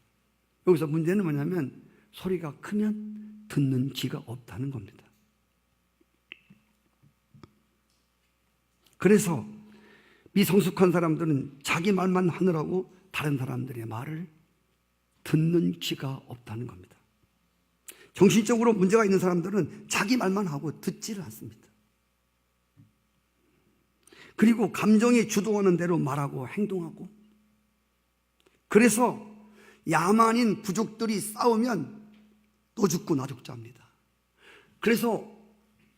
여기서 문제는 뭐냐면 소리가 크면 듣는 귀가 없다는 겁니다. 그래서 미성숙한 사람들은 자기 말만 하느라고 다른 사람들의 말을 듣는 귀가 없다는 겁니다. 정신적으로 문제가 있는 사람들은 자기 말만 하고 듣지를 않습니다. 그리고 감정이 주도하는 대로 말하고 행동하고, 그래서 야만인 부족들이 싸우면 너 죽고 나 죽자 합니다. 그래서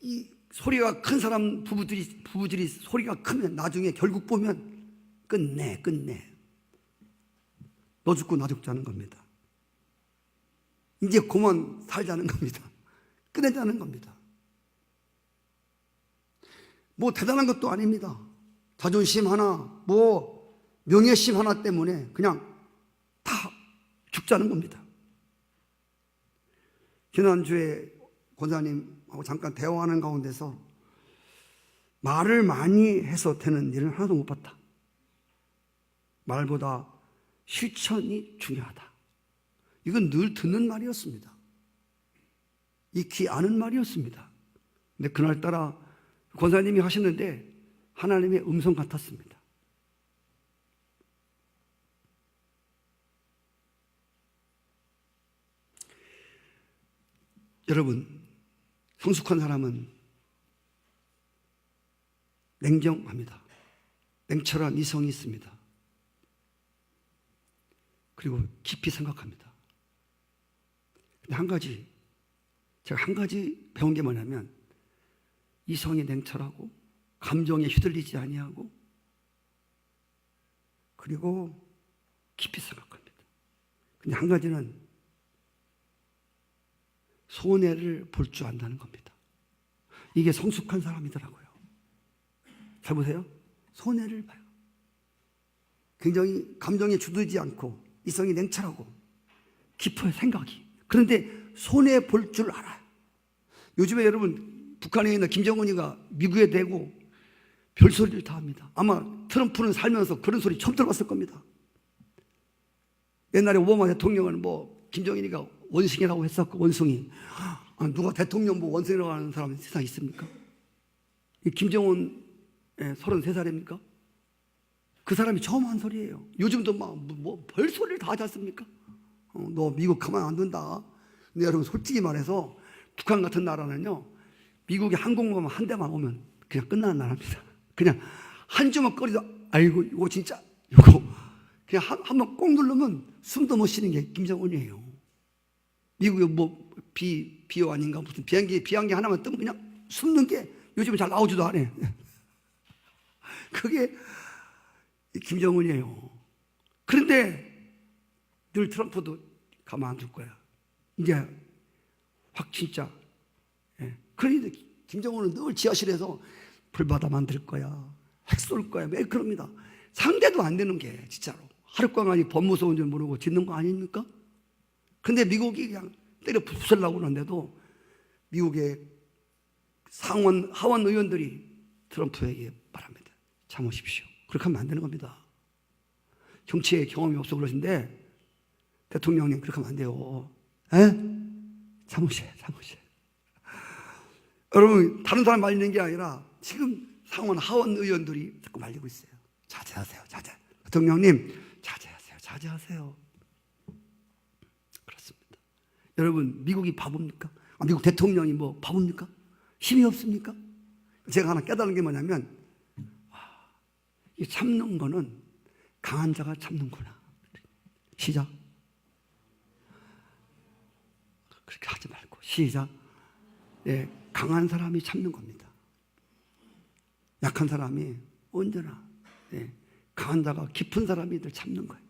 이 소리가 큰 사람 부부들이 소리가 크면 나중에 결국 보면 끝내. 너 죽고 나 죽자는 겁니다. 이제 그만 살자는 겁니다. 끝내자는 겁니다. 뭐 대단한 것도 아닙니다. 자존심 하나, 뭐 명예심 하나 때문에 그냥 다 죽자는 겁니다. 지난주에 권사님하고 잠깐 대화하는 가운데서 말을 많이 해서 되는 일은 하나도 못 봤다. 말보다 실천이 중요하다. 이건 늘 듣는 말이었습니다. 익히 아는 말이었습니다. 근데 그날따라 권사님이 하시는데 하나님의 음성 같았습니다. 여러분, 성숙한 사람은 냉정합니다. 냉철한 이성이 있습니다. 그리고 깊이 생각합니다. 근데 제가 한 가지 배운 게 뭐냐면 이성이 냉철하고 감정에 휘둘리지 아니하고 그리고 깊이 생각합니다. 근데 한 가지는 손해를 볼 줄 안다는 겁니다. 이게 성숙한 사람이더라고요. 잘 보세요. 손해를 봐요. 굉장히 감정에 주도하지 않고 이성이 냉철하고 깊어요, 생각이. 그런데 손해 볼 줄 알아요. 요즘에 여러분 북한에 있는 김정은이가 미국에 대고 별소리를 다 합니다. 아마 트럼프는 살면서 그런 소리 처음 들어봤을 겁니다. 옛날에 오바마 대통령은 뭐 김정은이가 원숭이라고 했었고, 원숭이. 누가 대통령 뭐 원숭이라고 하는 사람이 세상에 있습니까? 김정은 33살입니까? 그 사람이 처음 한 소리예요. 요즘도 뭐 별소리를 다 하지 않습니까? 너 미국 가만 안 둔다. 근데 여러분 솔직히 말해서 북한 같은 나라는요, 미국의 항공모함 한 대만 오면 그냥 끝나는 나라입니다. 그냥 한 주먹거리도 아이고 이거 진짜 이거 그냥 한번 꼭 누르면 숨도 못 쉬는 게 김정은이에요. 미국에 뭐 비오 아닌가 무슨 비행기 하나만 뜨면 그냥 숨는 게 요즘은 잘 나오지도 않아요. 그게 김정은이에요. 그런데 늘 트럼프도 가만 안 둘 거야. 이제 확 진짜. 그런데 김정은은 늘 지하실에서 불바다 만들 거야, 핵 쏠 거야, 매일 그럽니다. 상대도 안 되는 게 진짜로 하룻밤만이 법무서운 줄 모르고 짓는 거 아닙니까? 근데 미국이 그냥 때려 부수려고 하는데도 미국의 상원, 하원 의원들이 트럼프에게 말합니다. 참으십시오. 그렇게 하면 안 되는 겁니다. 정치에 경험이 없어 그러신데 대통령님 그렇게 하면 안 돼요. 참으셔. 여러분 다른 사람 말리는 게 아니라 지금 상원, 하원 의원들이 자꾸 말리고 있어요. 자제하세요. 대통령님 자제하세요. 그렇습니다. 여러분 미국이 바보입니까? 미국 대통령이 뭐 바보입니까? 힘이 없습니까? 제가 하나 깨달은 게 뭐냐면 이 참는 거는 강한 자가 참는구나. 시작. 그렇게 하지 말고 시작. 강한 사람이 참는 겁니다. 약한 사람이 언제나 강한 자가 깊은 사람이 늘 참는 거예요.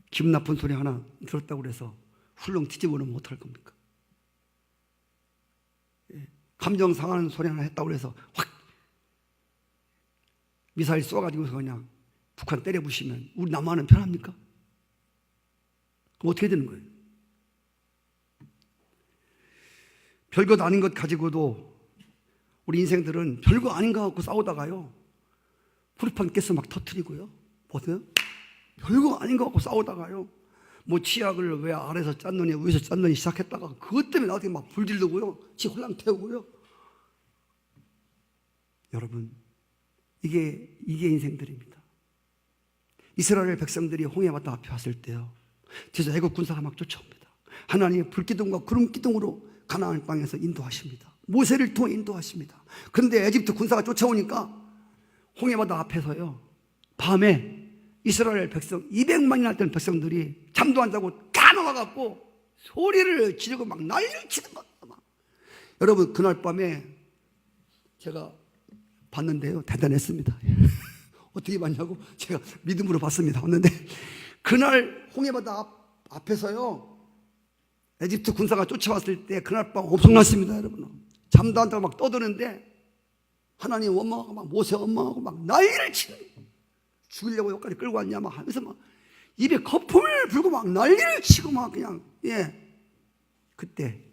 기분 나쁜 소리 하나 들었다고 해서 훌렁 뒤집어 놓으면 어떡할 겁니까? 감정 상하는 소리 하나 했다고 해서 확 미사일 쏘아가지고서 그냥 북한 때려 부시면 우리 남한은 편합니까? 그럼 어떻게 되는 거예요? 별것 아닌 것 가지고도 우리 인생들은 별거 아닌 것 갖고 싸우다가요 불판 깨서 막 터뜨리고요. 보세요. 별거 아닌 것 갖고 싸우다가요 뭐 치약을 왜 아래서 짰느니 위에서 짰느니 시작했다가 그것 때문에 나한테 막 불질르고요 지 홀랑 태우고요. 여러분 이게 인생들입니다. 이스라엘 백성들이 홍해바다 앞에 왔을 때요 뒤에서 애국 군사가 막 쫓아옵니다. 하나님의 불기둥과 구름기둥으로 가나안 땅에서 인도하십니다. 모세를 통해 인도하십니다. 그런데 에집트 군사가 쫓아오니까 홍해바다 앞에서요 밤에 이스라엘 백성 200만이나 되는 백성들이 잠도 안 자고 다 나와갖고 소리를 지르고 막 난리를 치는 거예요. 여러분, 그날 밤에 제가 봤는데요, 대단했습니다. 어떻게 봤냐고 제가 믿음으로 봤습니다. 봤는데 그날 홍해바다 앞에서요, 에집트 군사가 쫓아왔을 때 그날 밤 엄청났습니다. 여러분, 잠도 안 자고 막 떠드는데 하나님 원망하고 막 모세 원망하고 막 난리를 치는, 죽이려고 여기까지 끌고 왔냐 막 하면서 막 입에 거품을 불고 막 난리를 치고 막 그냥, 그때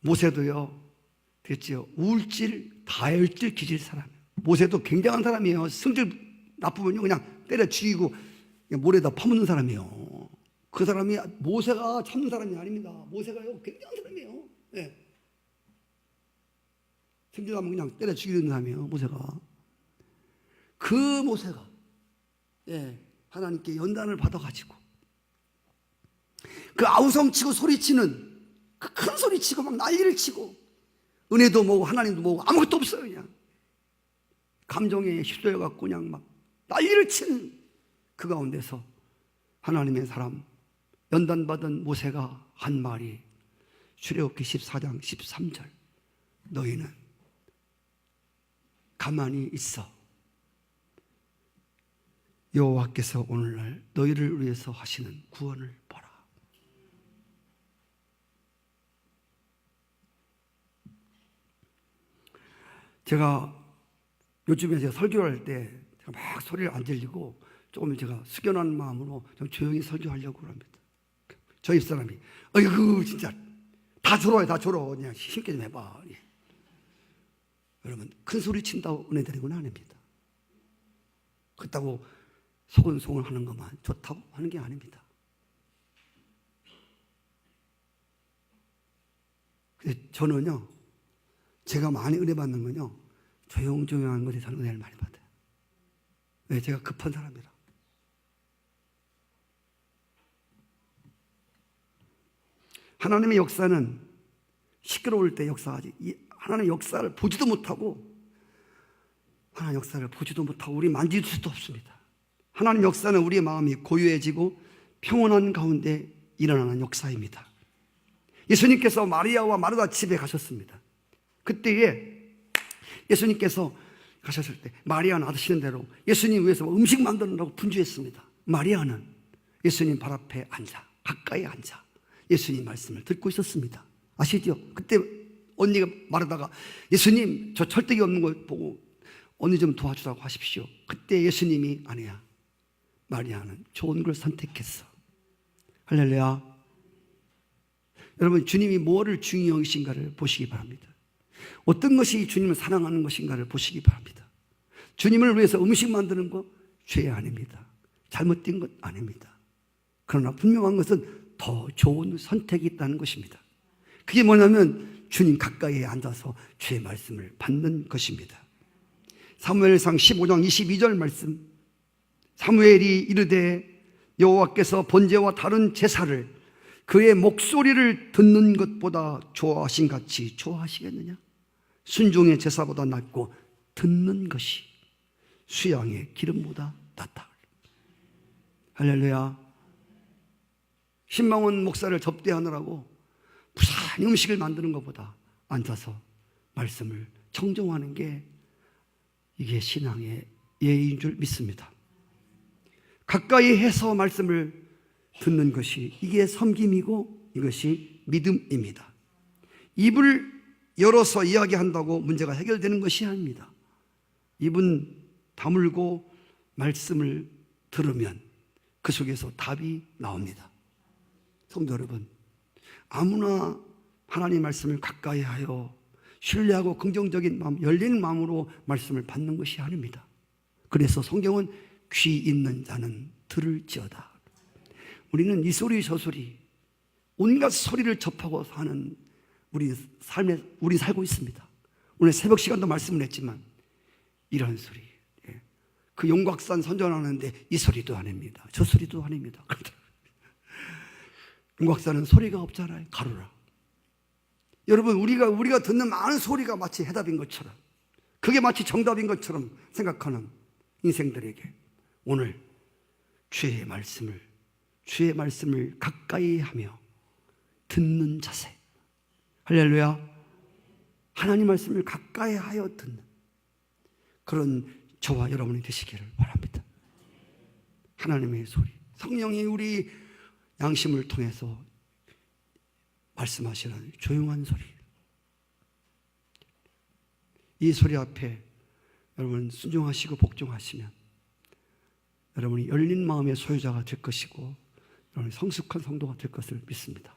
모세도요, 됐지요, 우울질, 다혈질 기질 사람. 모세도 굉장한 사람이에요. 성질 나쁘면요 그냥 때려 죽이고 그냥 모래에다 파묻는 사람이에요. 그 사람이 모세가 참는 사람이 아닙니다. 모세가요 굉장한 사람이에요. 성질 나면 그냥 때려 죽이는 사람이에요, 모세가. 그 모세가 하나님께 연단을 받아가지고 그 아우성치고 소리치는, 그 큰 소리치고 막 난리를 치고 은혜도 뭐고 하나님도 뭐고 아무것도 없어요. 그냥 감정에 휩싸여갖고 그냥 막 난리를 치는 그 가운데서 하나님의 사람 연단받은 모세가 한 말이 출애굽기 14장 13절, 너희는 가만히 있어, 여호와께서 오늘날 너희를 위해서 하시는 구원을 보라. 제가 요즘에 제가 설교를 할 때 제가 막 소리를 안 들리고 조금 제가 숙연한 마음으로 좀 조용히 설교하려고 합니다. 저희 사람이 어이구 진짜 다 졸어요, 다 졸어, 그냥 힘께 좀 해봐. 여러분, 큰 소리 친다고 은혜 드리고는 아닙니다. 그렇다고 소근소근 하는 것만 좋다고 하는 게 아닙니다. 근데 저는요, 제가 많이 은혜 받는 건요, 조용조용한 것에 저는 은혜를 많이 받아요. 왜? 제가 급한 사람이라. 하나님의 역사는 시끄러울 때 역사하지, 하나님의 역사를 보지도 못하고 하나님의 역사를 보지도 못하고 우리 만질 수도 없습니다. 하나님 역사는 우리의 마음이 고요해지고 평온한 가운데 일어나는 역사입니다. 예수님께서 마리아와 마르다 집에 가셨습니다. 그때에 예수님께서 가셨을 때 마리아는 아시는 대로 예수님 위해서 음식 만드느라고 분주했습니다. 마리아는 예수님 발 앞에 앉아, 가까이 앉아 예수님 말씀을 듣고 있었습니다. 아시죠? 그때 언니가 마르다가 예수님 저 철떡이 없는 걸 보고 언니 좀 도와주라고 하십시오. 그때 예수님이 아니야, 마리아는 좋은 걸 선택했어. 할렐루야. 여러분, 주님이 뭐를 중요히 여기신가를 보시기 바랍니다. 어떤 것이 주님을 사랑하는 것인가를 보시기 바랍니다. 주님을 위해서 음식 만드는 거 죄 아닙니다. 잘못된 것 아닙니다. 그러나 분명한 것은 더 좋은 선택이 있다는 것입니다. 그게 뭐냐면 주님 가까이에 앉아서 주의 말씀을 받는 것입니다. 사무엘상 15장 22절 말씀, 사무엘이 이르되 여호와께서 번제와 다른 제사를 그의 목소리를 듣는 것보다 좋아하신 같이 좋아하시겠느냐? 순종의 제사보다 낫고 듣는 것이 수양의 기름보다 낫다. 할렐루야. 신방원 목사를 접대하느라고 무사히 음식을 만드는 것보다 앉아서 말씀을 청정하는 게 이게 신앙의 예의인 줄 믿습니다. 가까이 해서 말씀을 듣는 것이 이게 섬김이고 이것이 믿음입니다. 입을 열어서 이야기한다고 문제가 해결되는 것이 아닙니다. 입은 다물고 말씀을 들으면 그 속에서 답이 나옵니다. 성도 여러분, 아무나 하나님의 말씀을 가까이 하여 신뢰하고 긍정적인 마음, 열린 마음으로 말씀을 받는 것이 아닙니다. 그래서 성경은 귀 있는 자는 들을지어다. 우리는 이 소리 저 소리 온갖 소리를 접하고 사는 우리 삶에 우리 살고 있습니다. 오늘 새벽 시간도 말씀을 했지만 이런 소리, 그 용곽산 선전하는데 이 소리도 아닙니다. 저 소리도 아닙니다. 용곽산은 소리가 없잖아요. 가로라. 여러분, 우리가 듣는 많은 소리가 마치 해답인 것처럼, 그게 마치 정답인 것처럼 생각하는 인생들에게 오늘 주의 말씀을 가까이 하며 듣는 자세. 할렐루야. 하나님 말씀을 가까이 하여 듣는 그런 저와 여러분이 되시기를 바랍니다. 하나님의 소리, 성령이 우리 양심을 통해서 말씀하시는 조용한 소리. 이 소리 앞에 여러분 순종하시고 복종하시면 여러분이 열린 마음의 소유자가 될 것이고 여러분이 성숙한 성도가 될 것을 믿습니다.